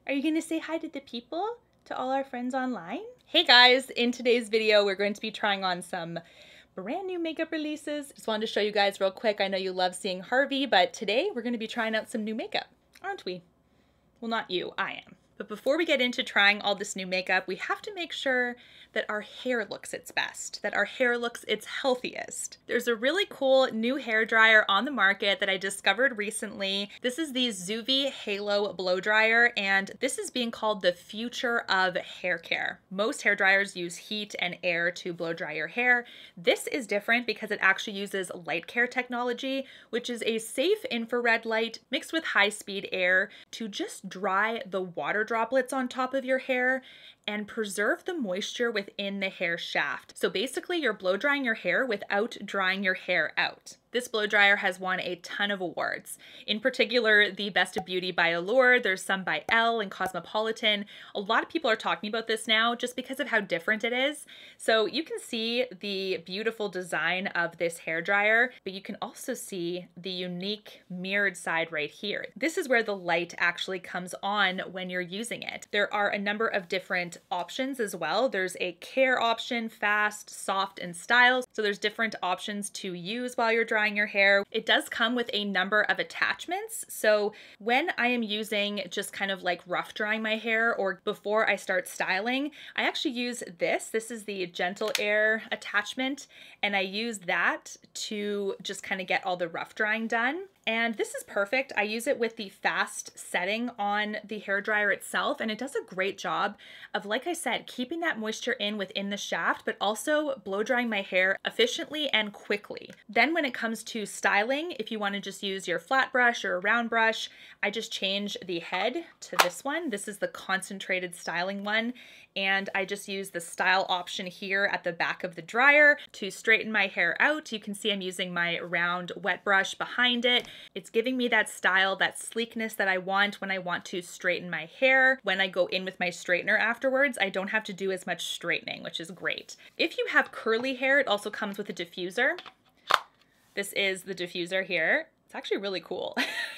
Are you gonna say hi to the people? To all our friends online? Hey guys, in today's video, we're going to be trying on some brand new makeup releases. Just wanted to show you guys real quick. I know you love seeing Harvey, but today we're gonna be trying out some new makeup, aren't we? Well, not you, I am. But before we get into trying all this new makeup, we have to make sure that our hair looks its best, that our hair looks its healthiest. There's a really cool new hair dryer on the market that I discovered recently. This is the Zuvi Halo Blow Dryer, and this is being called the future of hair care. Most hair dryers use heat and air to blow dry your hair. This is different because it actually uses light care technology, which is a safe infrared light mixed with high-speed air to just dry the water droplets on top of your hair and preserve the moisture within the hair shaft. So basically you're blow drying your hair without drying your hair out. This blow dryer has won a ton of awards. In particular, the Best of Beauty by Allure, there's some by Elle and Cosmopolitan. A lot of people are talking about this now just because of how different it is. So you can see the beautiful design of this hair dryer, but you can also see the unique mirrored side right here. This is where the light actually comes on when you're using it. There are a number of different options as well. There's a care option, fast, soft, and style. So there's different options to use while you're drying your hair. It does come with a number of attachments. So when I am using just kind of like rough drying my hair or before I start styling, I actually use this. This is the Gentle Air attachment, and I use that to just kind of get all the rough drying done. And this is perfect. I use it with the fast setting on the hair dryer itself, and it does a great job of, like I said, keeping that moisture in within the shaft, but also blow drying my hair efficiently and quickly. Then when it comes to styling, if you want to just use your flat brush or a round brush, I just change the head to this one. This is the concentrated styling one, and I just use the style option here at the back of the dryer to straighten my hair out. You can see I'm using my round wet brush behind it. It's giving me that style, that sleekness that I want when I want to straighten my hair. When I go in with my straightener afterwards, I don't have to do as much straightening, which is great. If you have curly hair, it also comes with a diffuser. This is the diffuser here. It's actually really cool.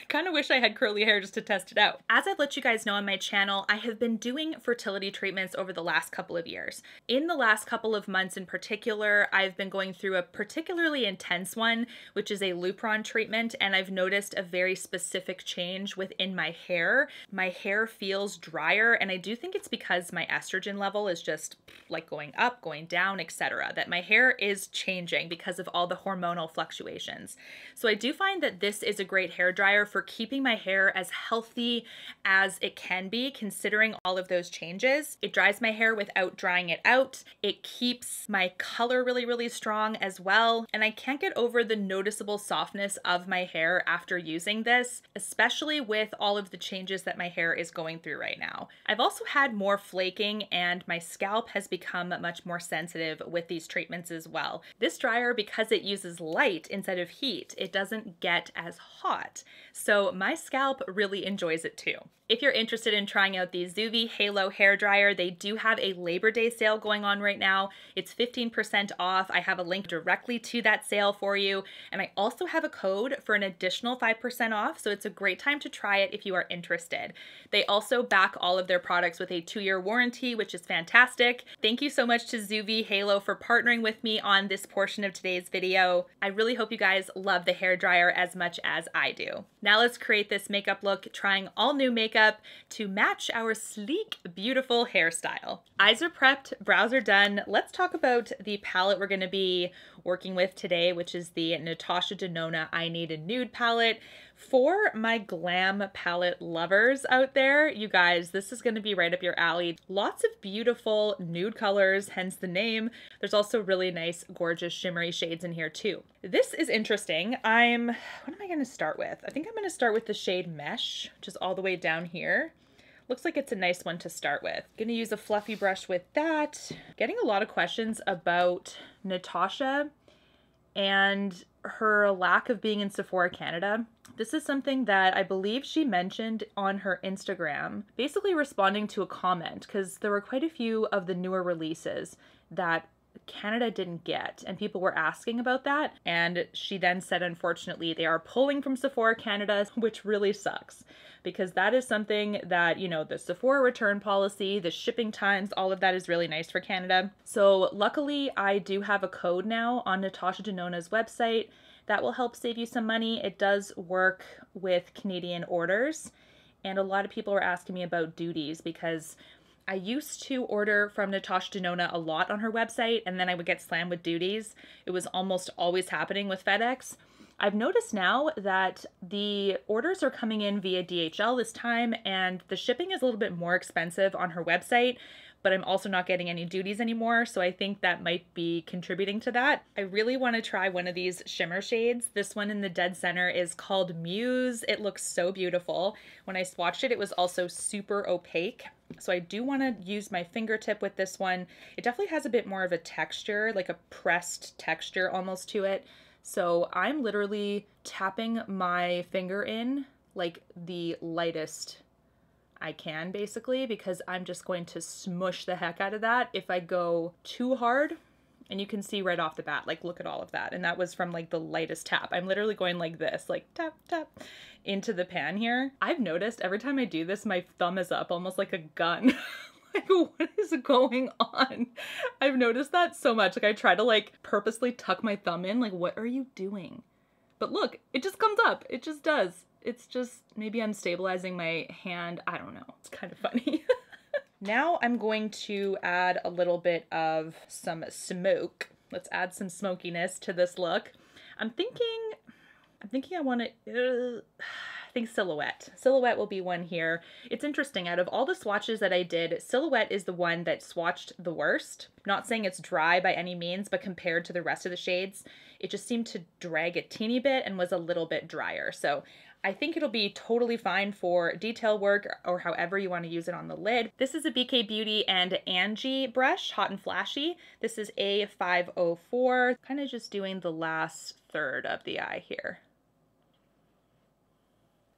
Kind of wish I had curly hair just to test it out. As I've let you guys know on my channel, I have been doing fertility treatments over the last couple of years. In the last couple of months in particular, I've been going through a particularly intense one, which is a Lupron treatment, and I've noticed a very specific change within my hair. My hair feels drier, and I do think it's because my estrogen level is just like going up, going down, etc. That my hair is changing because of all the hormonal fluctuations. So I do find that this is a great hair dryer for keeping my hair as healthy as it can be, considering all of those changes. It dries my hair without drying it out. It keeps my color really, really strong as well. And I can't get over the noticeable softness of my hair after using this, especially with all of the changes that my hair is going through right now. I've also had more flaking, and my scalp has become much more sensitive with these treatments as well. This dryer, because it uses light instead of heat, it doesn't get as hot. So my scalp really enjoys it too. If you're interested in trying out the Zuvi Halo hair dryer, they do have a Labor Day sale going on right now. It's 15% off. I have a link directly to that sale for you. And I also have a code for an additional 5% off. So it's a great time to try it if you are interested. They also back all of their products with a 2-year warranty, which is fantastic. Thank you so much to Zuvi Halo for partnering with me on this portion of today's video. I really hope you guys love the hair dryer as much as I do. Now let's create this makeup look, trying all new makeup to match our sleek, beautiful hairstyle. Eyes are prepped, brows are done. Let's talk about the palette we're going to be working with today, which is the Natasha Denona I Need a Nude palette. For my glam palette lovers out there, you guys, this is going to be right up your alley. Lots of beautiful nude colors, hence the name. There's also really nice, gorgeous shimmery shades in here too. This is interesting. What am I going to start with? I think I'm going to start with the shade Mesh, which is all the way down here. Looks like it's a nice one to start with. Gonna use a fluffy brush with that. Getting a lot of questions about Natasha and her lack of being in Sephora Canada. This is something that I believe she mentioned on her Instagram, basically responding to a comment, because there were quite a few of the newer releases that Canada didn't get, and people were asking about that. And she then said, unfortunately, they are pulling from Sephora Canada, which really sucks because that is something that, you know, the Sephora return policy, the shipping times, all of that is really nice for Canada. So luckily I do have a code now on Natasha Denona's website that will help save you some money. It does work with Canadian orders. And a lot of people are asking me about duties because I used to order from Natasha Denona a lot on her website, and then I would get slammed with duties. It was almost always happening with FedEx. I've noticed now that the orders are coming in via DHL this time, and the shipping is a little bit more expensive on her website, but I'm also not getting any duties anymore, so I think that might be contributing to that. I really want to try one of these shimmer shades. This one in the dead center is called Muse. It looks so beautiful. When I swatched it, it was also super opaque. So I do want to use my fingertip with this one. It definitely has a bit more of a texture, like a pressed texture almost to it. So I'm literally tapping my finger in like the lightest I can basically, because I'm just going to smush the heck out of that if I go too hard. And you can see right off the bat, like look at all of that. And that was from like the lightest tap. I'm literally going like this, like tap, tap into the pan here. I've noticed every time I do this, my thumb is up almost like a gun. Like, what is going on? I've noticed that so much. Like I try to like purposely tuck my thumb in, like what are you doing? But look, it just comes up. It just does. It's just, maybe I'm stabilizing my hand. I don't know. It's kind of funny. Now I'm going to add a little bit of some smoke. Let's add some smokiness to this look. I'm thinking I want to, I think Silhouette. Silhouette will be one here. It's interesting, out of all the swatches that I did, Silhouette is the one that swatched the worst. Not saying it's dry by any means, but compared to the rest of the shades, it just seemed to drag a teeny bit and was a little bit drier. So I think it'll be totally fine for detail work or however you want to use it on the lid. This is a BK Beauty and Angie brush, Hot and Flashy. This is A504, kind of just doing the last third of the eye here.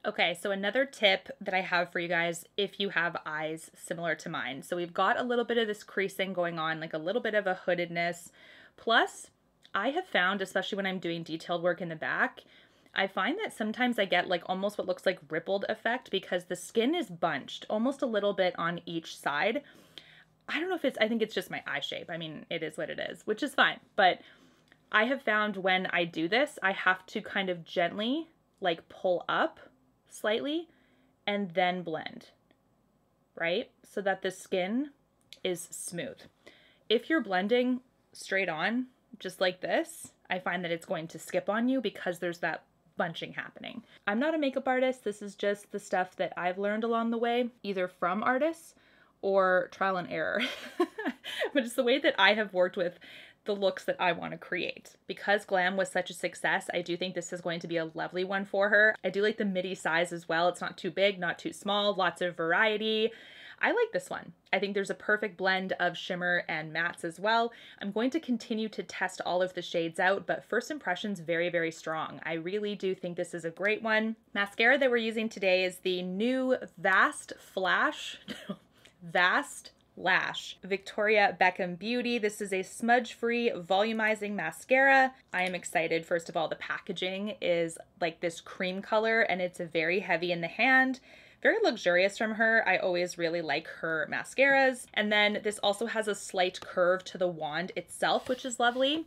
Okay, so another tip that I have for you guys if you have eyes similar to mine. So we've got a little bit of this creasing going on, like a little bit of a hoodedness. Plus, I have found, especially when I'm doing detailed work in the back, I find that sometimes I get like almost what looks like rippled effect because the skin is bunched almost a little bit on each side. I don't know if it's, I think it's just my eye shape. I mean, it is what it is, which is fine. But I have found when I do this, I have to kind of gently like pull up slightly and then blend, right? So that the skin is smooth. If you're blending straight on, just like this, I find that it's going to skip on you because there's that bunching happening. I'm not a makeup artist. This is just the stuff that I've learned along the way, either from artists or trial and error. But it's the way that I have worked with the looks that I want to create. Because Glam was such a success, I do think this is going to be a lovely one for her. I do like the midi size as well. It's not too big, not too small, lots of variety. I like this one. I think there's a perfect blend of shimmer and mattes as well. I'm going to continue to test all of the shades out, but first impressions very, very strong. I really do think this is a great one. Mascara that we're using today is the new Vast Lash Victoria Beckham Beauty. This is a smudge-free volumizing mascara. I am excited. First of all, the packaging is like this cream color and it's very heavy in the hand. Very luxurious from her. I always really like her mascaras. And then this also has a slight curve to the wand itself, which is lovely.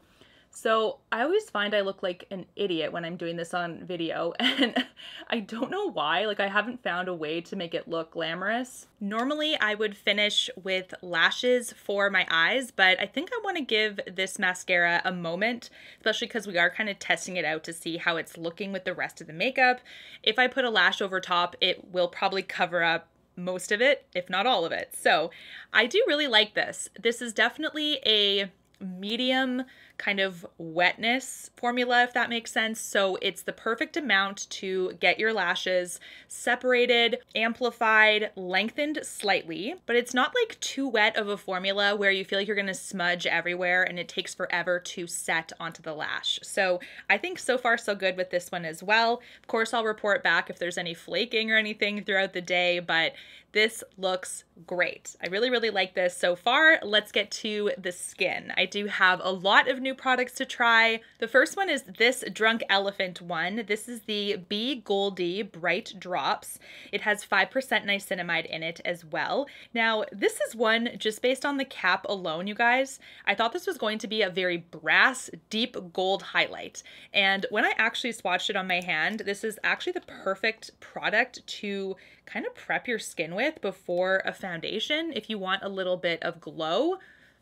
So I always find I look like an idiot when I'm doing this on video, and I don't know why. Like, I haven't found a way to make it look glamorous. Normally I would finish with lashes for my eyes, but I think I want to give this mascara a moment, especially because we are kind of testing it out to see how it's looking with the rest of the makeup. If I put a lash over top, it will probably cover up most of it, if not all of it. So I do really like this. This is definitely a medium kind of wetness formula, if that makes sense. So it's the perfect amount to get your lashes separated, amplified, lengthened slightly, but it's not like too wet of a formula where you feel like you're gonna smudge everywhere and it takes forever to set onto the lash. So I think so far so good with this one as well. Of course, I'll report back if there's any flaking or anything throughout the day, but this looks great. I really, really like this so far. Let's get to the skin. I do have a lot of new products to try. The first one is this Drunk Elephant one. This is the B-Goldi Bright Drops. It has 5% niacinamide in it as well. Now, this is one just based on the cap alone, you guys. I thought this was going to be a very brass, deep gold highlight. And when I actually swatched it on my hand, this is actually the perfect product to kind of prep your skin with before a foundation if you want a little bit of glow.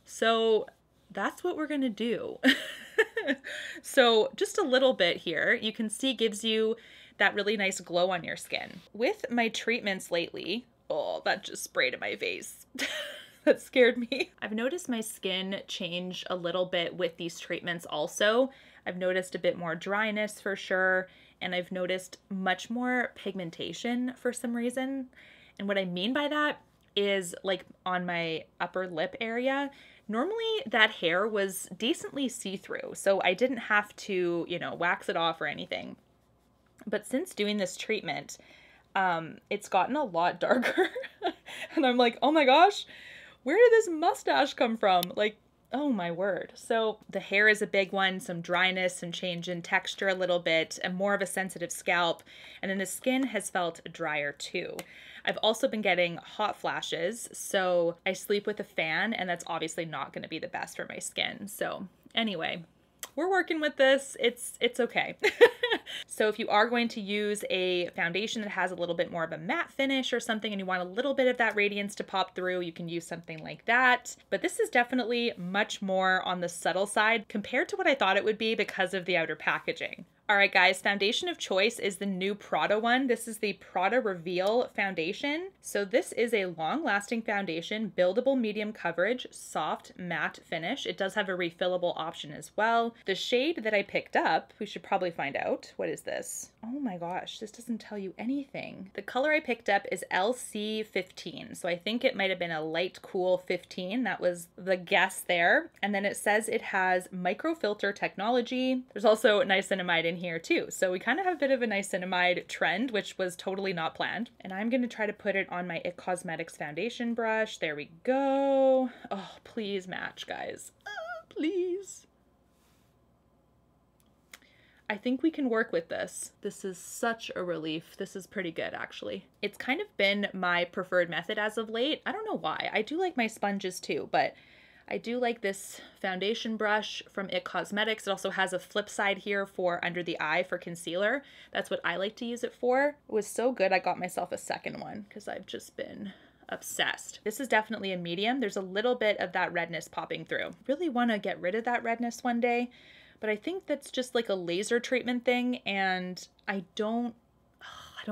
So that's what we're gonna do. So just a little bit here, you can see gives you that really nice glow on your skin. With my treatments lately, oh, that just sprayed in my face. That scared me. I've noticed my skin change a little bit with these treatments also. I've noticed a bit more dryness for sure, and I've noticed much more pigmentation for some reason. And what I mean by that is like on my upper lip area, normally that hair was decently see-through, so I didn't have to, you know, wax it off or anything. But since doing this treatment, it's gotten a lot darker. And I'm like, oh my gosh, where did this mustache come from? Like, oh my word. So the hair is a big one, some dryness, some change in texture a little bit, and more of a sensitive scalp. And then the skin has felt drier too. I've also been getting hot flashes, so I sleep with a fan, and that's obviously not going to be the best for my skin. So anyway, we're working with this. It's okay. So if you are going to use a foundation that has a little bit more of a matte finish or something and you want a little bit of that radiance to pop through, you can use something like that. But this is definitely much more on the subtle side compared to what I thought it would be because of the outer packaging. All right, guys, foundation of choice is the new Prada one. This is the Prada Reveal foundation. So this is a long-lasting foundation, buildable medium coverage, soft matte finish. It does have a refillable option as well. The shade that I picked up, we should probably find out. What is this? Oh my gosh, this doesn't tell you anything. The color I picked up is LC15. So I think it might have been a light cool 15. That was the guess there. And then it says it has microfilter technology. There's also niacinamide in here too. So we kind of have a bit of a niacinamide trend, which was totally not planned. And I'm going to try to put it on my IT Cosmetics foundation brush. There we go. Oh, please match, guys. Please. I think we can work with this. This is such a relief. This is pretty good, actually. It's kind of been my preferred method as of late. I don't know why. I do like my sponges too, but I do like this foundation brush from IT Cosmetics. It also has a flip side here for under the eye for concealer. That's what I like to use it for. It was so good I got myself a second one because I've just been obsessed. This is definitely a medium. There's a little bit of that redness popping through. Really want to get rid of that redness one day, but I think that's just like a laser treatment thing, and I don't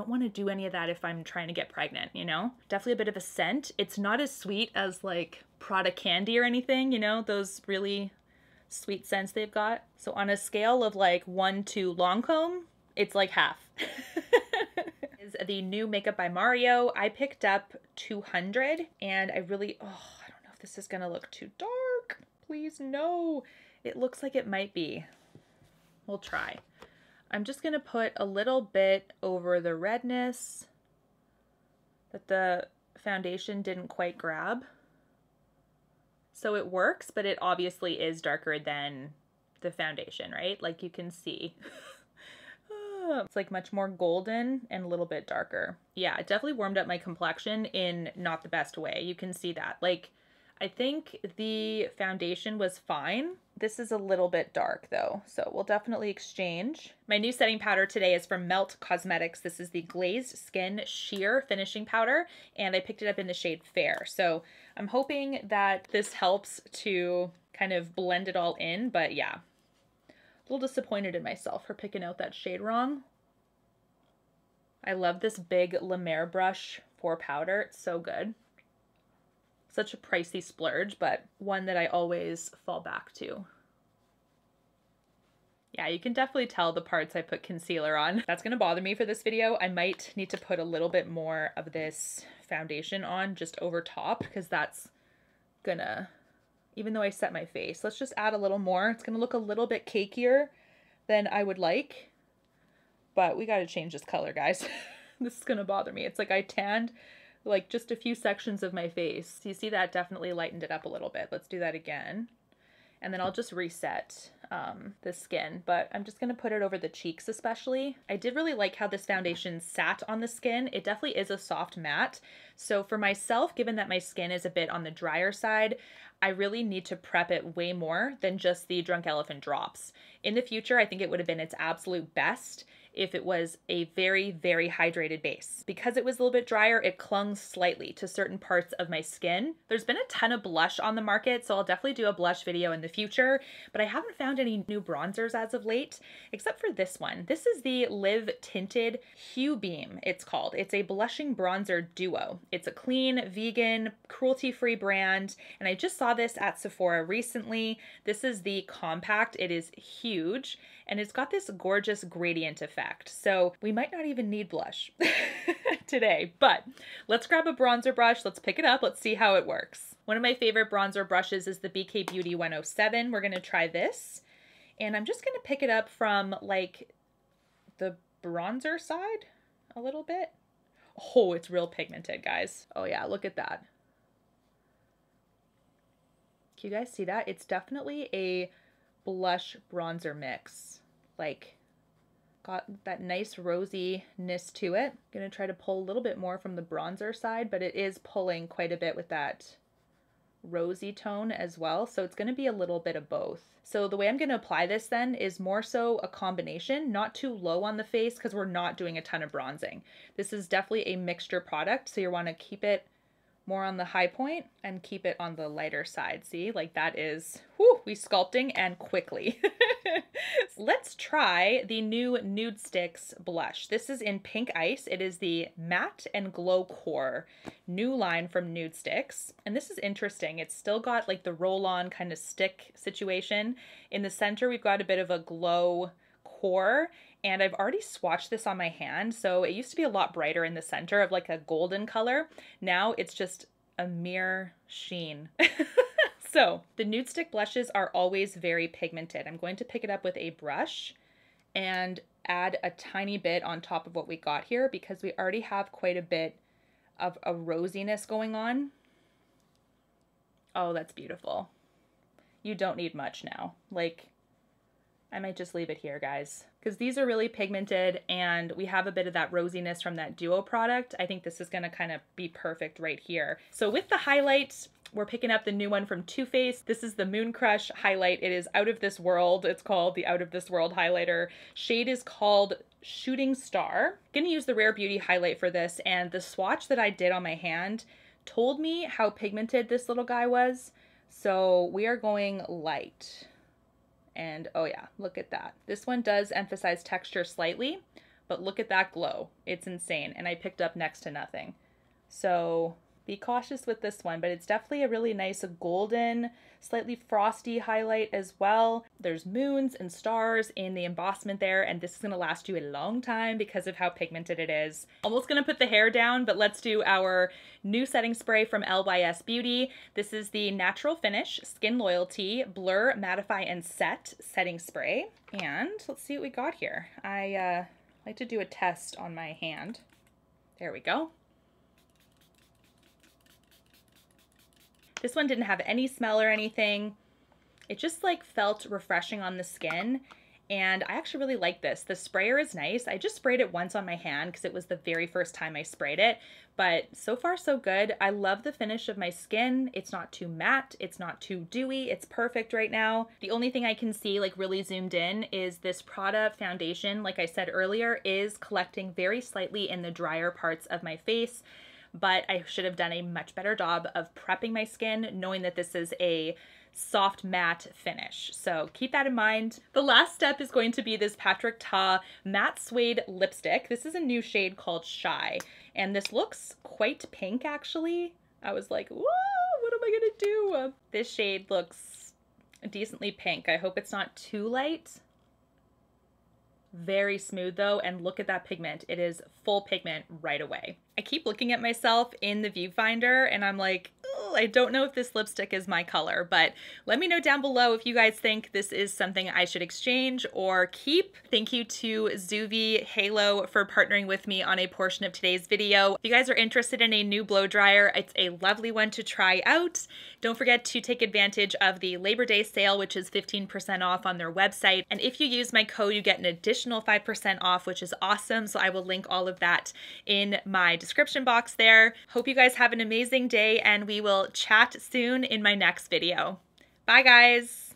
want to do any of that if I'm trying to get pregnant, you know? Definitely a bit of a scent. It's not as sweet as like Prada candy or anything, you know, those really sweet scents they've got. So on a scale of like 1 to Lancome, it's like half. Is the new Makeup by Mario. I picked up 200 and I really, I don't know if this is gonna look too dark. Please no. It looks like it might be. We'll try. I'm just going to put a little bit over the redness that the foundation didn't quite grab. So it works, but it obviously is darker than the foundation, right? Like you can see. It's like much more golden and a little bit darker. Yeah, it definitely warmed up my complexion in not the best way. You can see that. Like, I think the foundation was fine. This is a little bit dark though, so we'll definitely exchange. My new setting powder today is from Melt Cosmetics. This is the Glazed Skin Sheer Finishing Powder, and I picked it up in the shade Fair. So I'm hoping that this helps to kind of blend it all in, but yeah. A little disappointed in myself for picking out that shade wrong. I love this big La Mer brush for powder. It's so good. Such a pricey splurge, but one that I always fall back to. Yeah, you can definitely tell the parts I put concealer on. That's gonna bother me for this video. I might need to put a little bit more of this foundation on just over top, because that's gonna, even though I set my face, let's just add a little more. It's gonna look a little bit cakier than I would like, but we gotta change this color, guys. This is gonna bother me. It's like I tanned like just a few sections of my face. You see that definitely lightened it up a little bit. Let's do that again. And then I'll just reset the skin, but I'm just gonna put it over the cheeks especially. I did really like how this foundation sat on the skin. It definitely is a soft matte. So for myself, given that my skin is a bit on the drier side, I really need to prep it way more than just the Drunk Elephant drops. In the future, I think it would have been its absolute best if it was a very, very hydrated base. Because it was a little bit drier, it clung slightly to certain parts of my skin. There's been a ton of blush on the market, so I'll definitely do a blush video in the future, but I haven't found any new bronzers as of late, except for this one. This is the Live Tinted Huebeam, it's called. It's a blushing bronzer duo. It's a clean, vegan, cruelty-free brand, and I just saw this at Sephora recently. This is the compact. It is huge, and it's got this gorgeous gradient effect. So we might not even need blush today, but let's grab a bronzer brush. Let's pick it up. Let's see how it works. One of my favorite bronzer brushes is the BK Beauty 107. We're gonna try this. And I'm just gonna pick it up from like the bronzer side a little bit. Oh, it's real pigmented, guys. Oh yeah, look at that. Can you guys see that? It's definitely a blush bronzer mix. Like, got that nice rosiness to it. Gonna try to pull a little bit more from the bronzer side, but it is pulling quite a bit with that rosy tone as well. So it's gonna be a little bit of both. So the way I'm gonna apply this then is more so a combination, not too low on the face because we're not doing a ton of bronzing. This is definitely a mixture product, so you wanna keep it more on the high point and keep it on the lighter side. See, like that is, whoo, we sculpting and quickly. Let's try the new Nudestix blush. This is in Pink Ice. It is the Matte and Glow Core new line from Nudestix. And this is interesting. It's still got like the roll-on kind of stick situation. In the center, we've got a bit of a glow core, and I've already swatched this on my hand. So it used to be a lot brighter in the center of like a golden color. Now it's just a mere sheen. So the Nudestix blushes are always very pigmented. I'm going to pick it up with a brush and add a tiny bit on top of what we got here because we already have quite a bit of a rosiness going on. Oh, that's beautiful. You don't need much now. Like, I might just leave it here, guys, because these are really pigmented and we have a bit of that rosiness from that duo product. I think this is going to kind of be perfect right here. So with the highlights, we're picking up the new one from Too Faced. This is the Moon Crush highlight. It is Out of This World. It's called the Out of This World highlighter. Shade is called Shooting Star. I'm gonna use the Rare Beauty highlight for this, and the swatch that I did on my hand told me how pigmented this little guy was. So we are going light. And oh yeah, look at that. This one does emphasize texture slightly, but look at that glow. It's insane. And I picked up next to nothing. So be cautious with this one, but it's definitely a really nice golden, slightly frosty highlight as well. There's moons and stars in the embossment there, and this is gonna last you a long time because of how pigmented it is. Almost gonna put the hair down, but let's do our new setting spray from LYS Beauty. This is the Natural Finish Skin Loyalty Blur, Mattify, and Set setting spray. And let's see what we got here. I like to do a test on my hand. There we go. This one didn't have any smell or anything. It just like felt refreshing on the skin. And I actually really like this. The sprayer is nice. I just sprayed it once on my hand because it was the very first time I sprayed it. But so far so good. I love the finish of my skin. It's not too matte. It's not too dewy. It's perfect right now. The only thing I can see like really zoomed in is this Prada foundation, like I said earlier, is collecting very slightly in the drier parts of my face. But I should have done a much better job of prepping my skin, knowing that this is a soft matte finish. So keep that in mind. The last step is going to be this Patrick Ta Matte Suede lipstick. This is a new shade called Shy, and this looks quite pink actually. I was like, whoa, what am I gonna do? This shade looks decently pink. I hope it's not too light. Very smooth though, and look at that pigment. It is full pigment right away. I keep looking at myself in the viewfinder and I'm like, oh, I don't know if this lipstick is my color, but let me know down below if you guys think this is something I should exchange or keep. Thank you to Zuvi Halo for partnering with me on a portion of today's video. If you guys are interested in a new blow dryer, it's a lovely one to try out. Don't forget to take advantage of the Labor Day sale, which is 15% off on their website. And if you use my code, you get an additional 5% off, which is awesome. So I will link all of that in my description box there. Hope you guys have an amazing day and we will chat soon in my next video. Bye guys.